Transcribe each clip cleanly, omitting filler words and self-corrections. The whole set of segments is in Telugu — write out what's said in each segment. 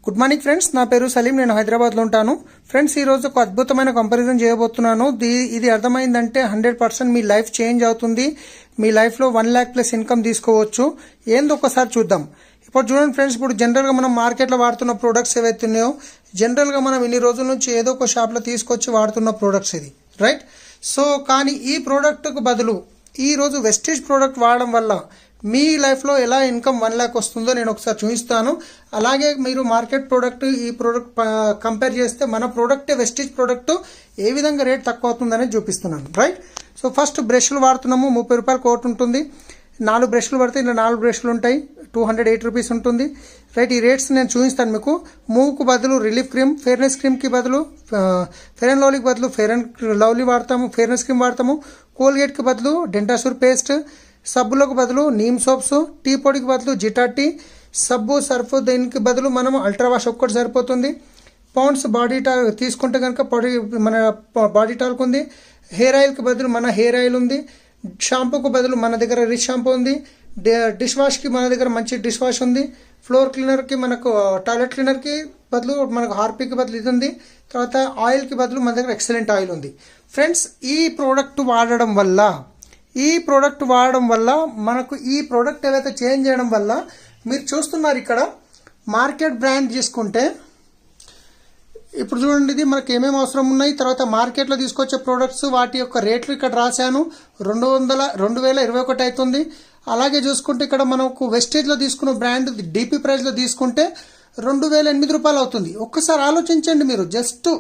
గుడ్ మార్నింగ్ ఫ్రెండ్స్, నా పేరు సలీం. నేను హైదరాబాద్లో ఉంటాను. ఫ్రెండ్స్, ఈ రోజు ఒక అద్భుతమైన కంపారిజన్ చేయబోతున్నాను. ఇది అర్థమైందంటే 100% మీ లైఫ్ చేంజ్ అవుతుంది. మీ లైఫ్లో 1 lakh ప్లస్ ఇన్కమ్ తీసుకోవచ్చు. ఏందో ఒకసారి చూద్దాం. ఇప్పుడు చూడండి ఫ్రెండ్స్, ఇప్పుడు జనరల్గా మనం మార్కెట్లో వాడుతున్న ప్రోడక్ట్స్ ఏవైతే ఉన్నాయో, జనరల్గా మనం ఇన్ని రోజుల నుంచి ఏదో ఒక షాప్లో తీసుకొచ్చి వాడుతున్న ప్రోడక్ట్స్ ఇది, రైట్? సో కానీ ఈ ప్రోడక్ట్కు బదులు ఈరోజు వెస్టేజ్ ప్రోడక్ట్ వాడడం వల్ల మీ లైఫ్లో ఎలా ఇన్కమ్ 1 lakh వస్తుందో నేను ఒకసారి చూపిస్తాను. అలాగే మీరు మార్కెట్ ప్రోడక్ట్ ఈ ప్రోడక్ట్ కంపేర్ చేస్తే మన ప్రోడక్టే వెస్టేజ్ ప్రోడక్ట్ ఏ విధంగా రేట్ తక్కువ అవుతుందనేది చూపిస్తున్నాను, రైట్? సో ఫస్ట్ బ్రష్లు వాడుతున్నాము. 30 రూపాయలు కోట్ ఉంటుంది. 4 బ్రష్లు పడితే ఇలా 4 బ్రష్లు ఉంటాయి. 208 రూపీస్ ఉంటుంది, రైట్? ఈ రేట్స్ నేను చూపిస్తాను మీకు. మూవ్కు బదులు రిలీఫ్ క్రీమ్, ఫెయిర్నెస్ క్రీమ్కి బదులు ఫెయిర్ అండ్ లవ్లీకి బదులు ఫెయిర్ అండ్ లవ్లీ వాడతాము, ఫెయిర్నెస్ క్రీమ్ వాడతాము. కోల్గేట్కి బదులు డెంటాసూర్ పేస్ట్, సబ్బులకు బదులు నీమ్ సోప్స్, టీ పొడికి బదులు జిటా టీ, సబ్బు సర్ఫ్ దీనికి బదులు మనం అల్ట్రా వాష్ ఒక్కటి సరిపోతుంది. పౌండ్స్ బాడీ టాల్ తీసుకుంటే కనుక మన బాడీ టాల్క్ ఉంది. హెయిర్ ఆయిల్కి బదులు మన హెయిర్ ఆయిల్ ఉంది. షాంపూకు బదులు మన దగ్గర రిచ్ షాంపూ ఉంది. డిష్ వాష్కి మన దగ్గర మంచి డిష్ వాష్ ఉంది. ఫ్లోర్ క్లీనర్కి మనకు టాయిలెట్ క్లీనర్కి బదులు మనకు హార్పిక్కి బదులు ఇది ఉంది. తర్వాత ఆయిల్కి బదులు మన దగ్గర ఎక్సలెంట్ ఆయిల్ ఉంది. ఫ్రెండ్స్, ఈ ప్రోడక్ట్ వాడడం వల్ల మనకు ఈ ప్రోడక్ట్ ఏదైతే చేంజ్ చేయడం వల్ల మీరు చూస్తున్నారు ఇక్కడ మార్కెట్ బ్రాండ్ తీసుకుంటే ఇప్పుడు చూడండి, ఇది మనకి ఏమేమి అవసరం ఉన్నాయి. తర్వాత మార్కెట్లో తీసుకొచ్చే ప్రోడక్ట్స్ వాటి యొక్క రేట్లు ఇక్కడ రాశాను. 2021 అవుతుంది. అలాగే చూసుకుంటే ఇక్కడ మనకు వెస్టేజ్లో తీసుకున్న బ్రాండ్ డిపి ప్రైస్లో తీసుకుంటే 2008 రూపాయలు అవుతుంది. ఒక్కసారి ఆలోచించండి మీరు. జస్ట్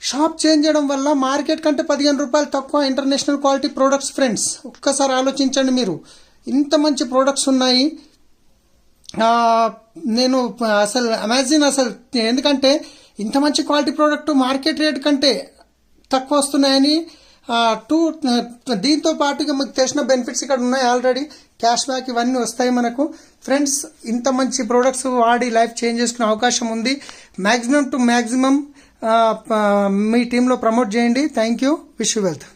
షాప్ చేంజ్ చేయడం వల్ల మార్కెట్ కంటే 15 రూపాయలు తక్కువ ఇంటర్నేషనల్ క్వాలిటీ ప్రోడక్ట్స్. ఫ్రెండ్స్, ఒక్కసారి ఆలోచించండి మీరు. ఇంత మంచి ప్రోడక్ట్స్ ఉన్నాయి. నేను అసలు అమెజాన్ ఎందుకంటే ఇంత మంచి క్వాలిటీ ప్రోడక్ట్ మార్కెట్ రేట్ కంటే తక్కువ వస్తున్నాయని దీంతో పాటుగా మీకు తెలిసిన బెనిఫిట్స్ ఇక్కడ ఉన్నాయి. ఆల్రెడీ క్యాష్ బ్యాక్ ఇవన్నీ వస్తాయి మనకు. ఫ్రెండ్స్, ఇంత మంచి ప్రోడక్ట్స్ వాడి లైఫ్ చేంజ్ చేసుకునే అవకాశం ఉంది. మ్యాక్సిమం టు మ్యాక్సిమం మీ టీంలో ప్రమోట్ చేయండి. Thank you. Wish you wealth.